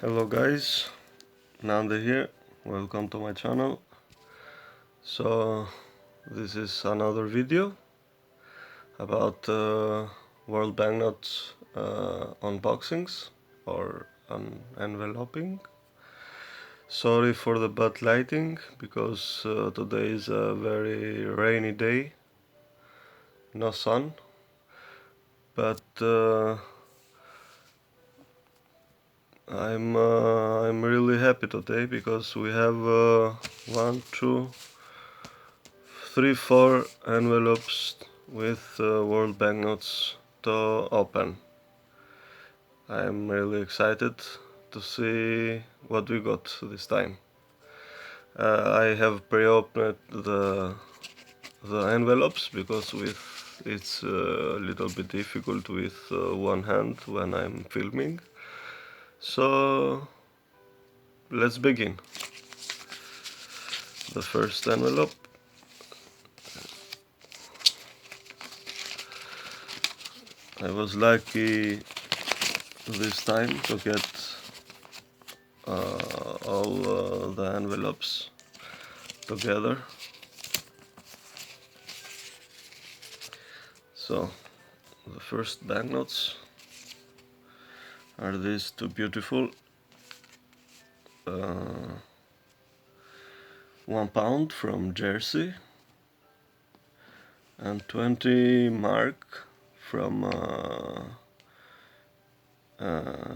Hello guys, Nanda here, welcome to my channel. So this is another video about World Banknotes unboxings or enveloping. Sorry for the bad lighting because today is a very rainy day, no sun, but I'm really happy today because we have one, two, three, four envelopes with world banknotes to open. I'm really excited to see what we got this time. I have pre-opened the envelopes because it's a little bit difficult with one hand when I'm filming. So let's begin. The first envelope. I was lucky this time to get all the envelopes together. So the first banknotes are these two beautiful £1 from Jersey and 20 mark from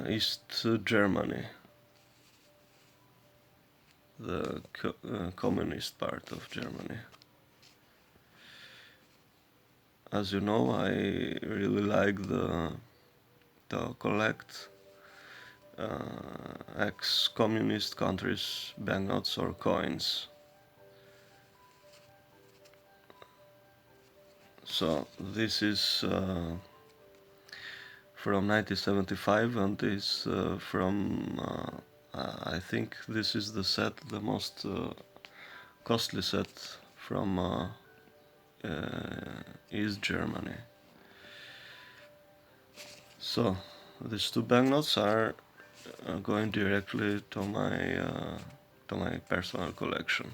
East Germany, the communist part of Germany. As you know, I really like to collect ex-communist countries' banknotes or coins. So this is from 1975 and is from I think this is the set, the most costly set from East Germany. So these two banknotes are going directly to my personal collection.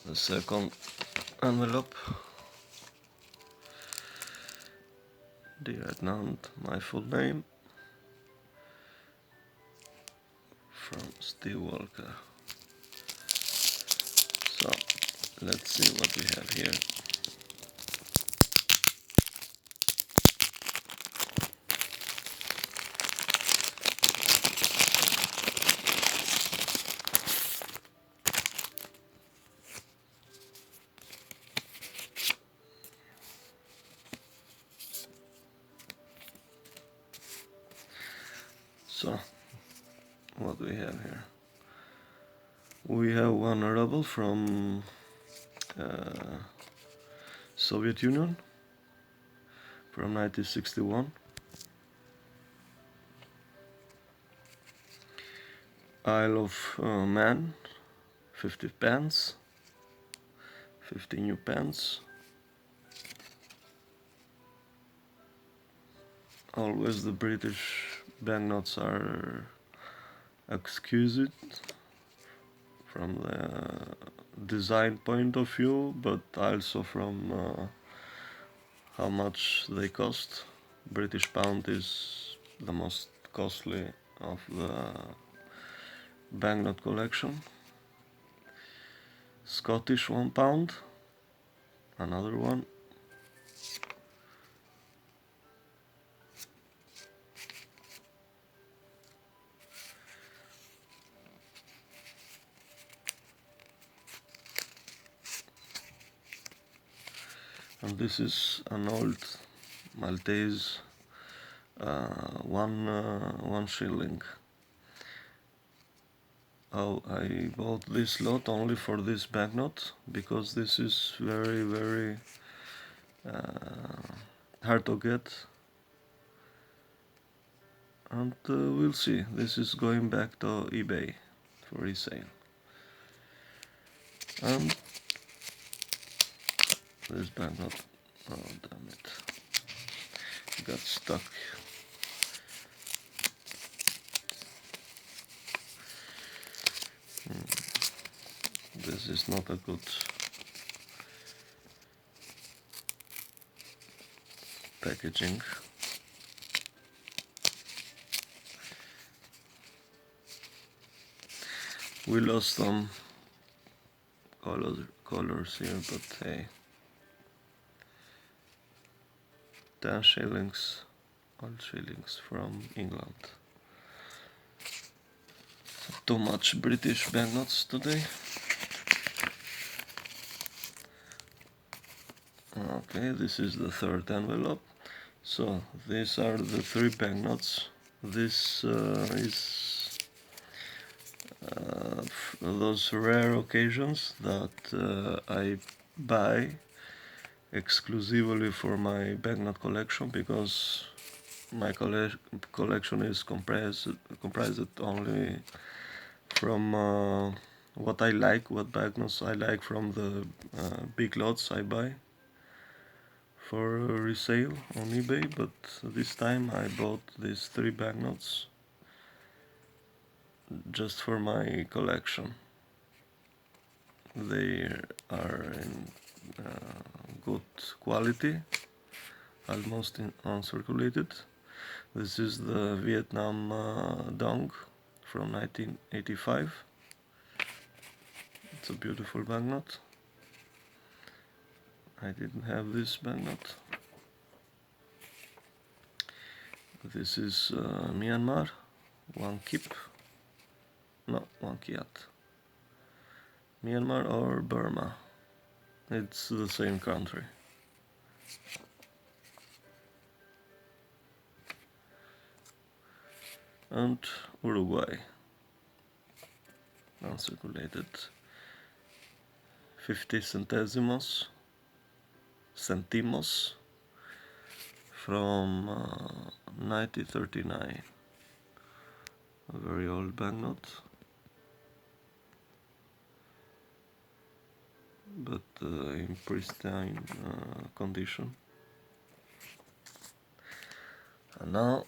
The second envelope. Dear Edmund, my full name. From Steve Walker. So let's see what we have here. So what do we have here? We have one ruble from Soviet Union from 1961. Isle of Man, 50 pence, 50 new pence. Always the British banknotes are exquisite from the design point of view, but also from how much they cost. British pound is the most costly of the banknote collection. Scottish £1, another one. And this is an old Maltese one shilling. Oh, I bought this lot only for this banknote because this is very hard to get, and we'll see. This is going back to eBay for resale. And this banknote, oh damn it, got stuck this is not a good packaging. We lost some colors here, but hey, 10 shillings, all shillings from England. Too much British banknotes today. Okay, this is the third envelope. So these are the 3 banknotes. This is those rare occasions that I buy exclusively for my banknote collection, because my collection is comprised only from what I like, what banknotes I like from the big lots I buy for resale on eBay. But this time I bought these 3 banknotes just for my collection. They are in good quality, almost uncirculated. This is the Vietnam dong from 1985. It's a beautiful banknote. I didn't have this banknote. This is Myanmar, 1 kip. No, 1 kyat. Myanmar or Burma. It's the same country. And Uruguay, uncirculated, 50 centimos from 1939. A very old banknote, but in pristine condition. And now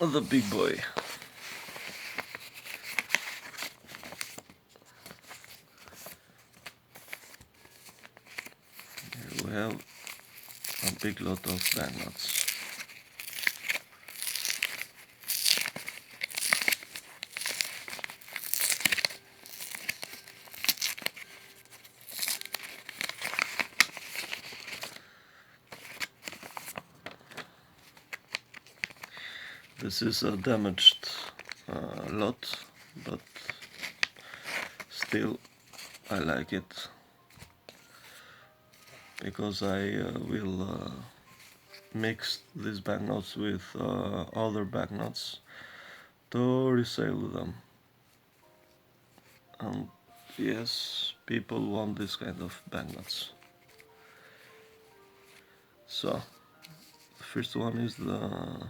the big boy. Here we have a big lot of banknotes. This is a damaged lot, but still I like it, because I will mix these banknotes with other banknotes to resell them. And yes, people want this kind of banknotes. So the first one is the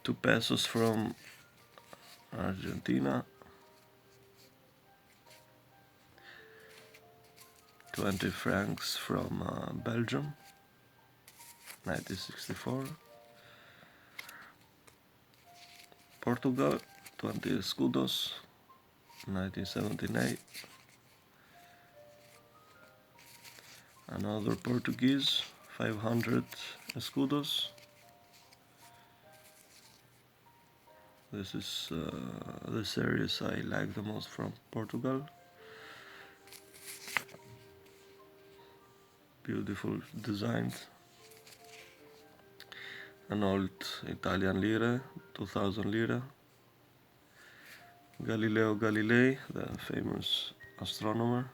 2 pesos from Argentina, 20 francs from Belgium, 1964, Portugal, 20 escudos, 1978, another Portuguese, 500 escudos. This is the series I like the most from Portugal. Beautiful designs. An old Italian lira, 2000 lira. Galileo Galilei, the famous astronomer.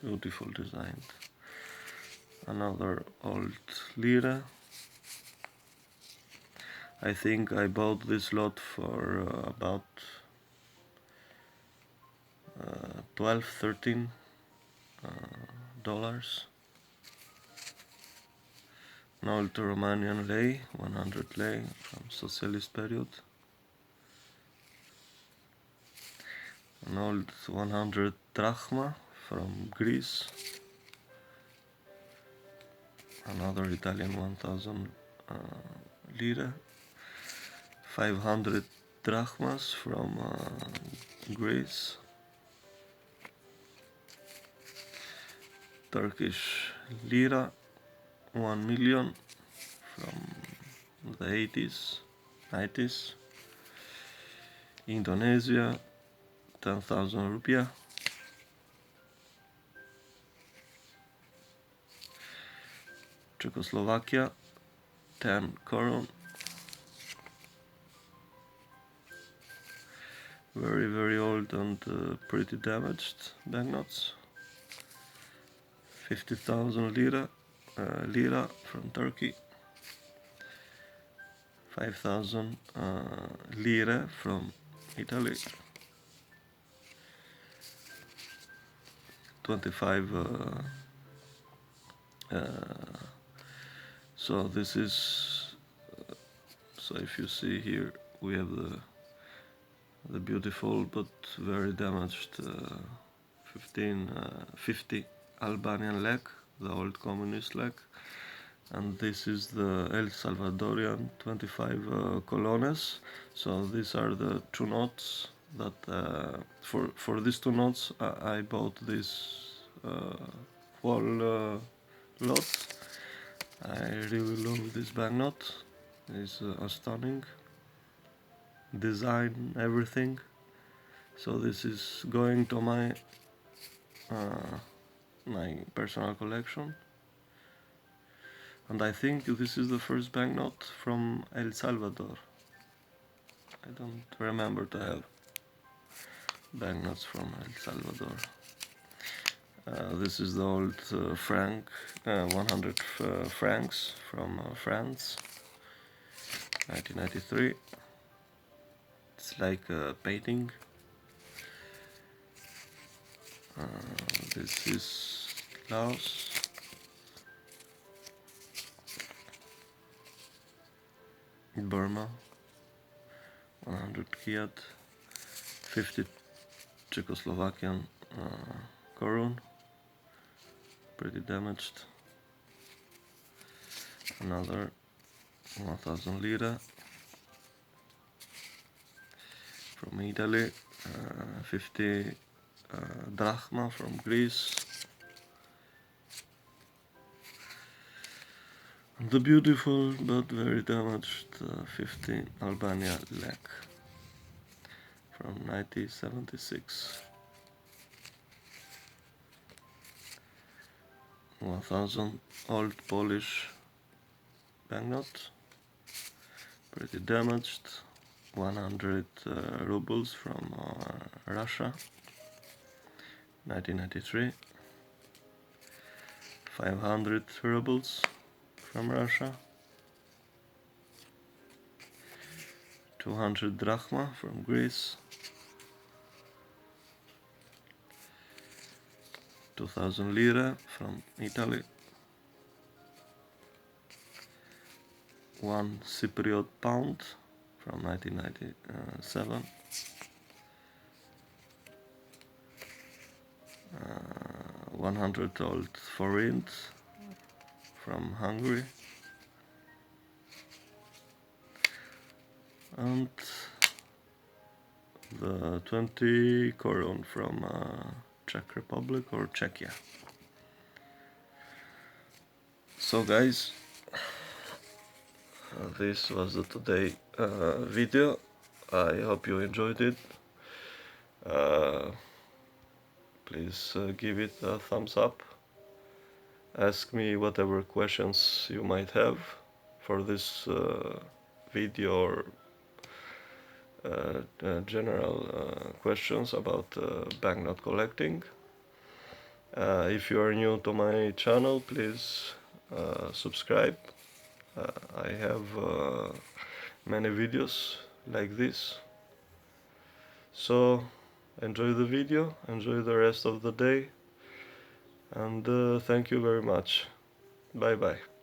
Beautiful design. Another old lira. I think I bought this lot for about 12-13 dollars. An old Romanian lei, 100 lei from socialist period. An old 100 drachma from Greece. Another Italian 1000 lira. 500 drachmas from Greece, Turkish lira, 1 million from the 80s, 90s, Indonesia, 10,000 rupiah, Czechoslovakia, 10 koron, very old and pretty damaged banknotes. 50,000 lira from Turkey, 5,000 lire from Italy, 25 so this is so if you see here we have the beautiful but very damaged 50 Albanian lek, the old communist lek, and this is the El Salvadorian 25 colones. So these are the two notes that for these two notes I bought this whole lot. I really love this banknote. It's stunning design, everything. So this is going to my personal collection, and I think this is the first banknote from El Salvador. I don't remember to have banknotes from El Salvador. This is the old franc, 100 francs from France, 1993. It's like a painting. This is Laos. Burma, 100 kyat, 50 Czechoslovakian korun, pretty damaged. Another 1,000 lira from Italy, 50 drachma from Greece. The beautiful but very damaged 50 Albania lek from 1976. 1,000 old Polish banknote, pretty damaged. 100 rubles from Russia, 1993. 500 rubles from Russia, 200 drachma from Greece, 2,000 lira from Italy, 1 Cypriot pound from 1997, 100 old forint from Hungary, and the 20 koron from Czech Republic or Czechia. So guys, this was the today video. I hope you enjoyed it. Please give it a thumbs up. Ask me whatever questions you might have for this video, or general questions about banknote collecting. If you are new to my channel, please subscribe. I have many videos like this. So enjoy the video, enjoy the rest of the day, and thank you very much. Bye bye.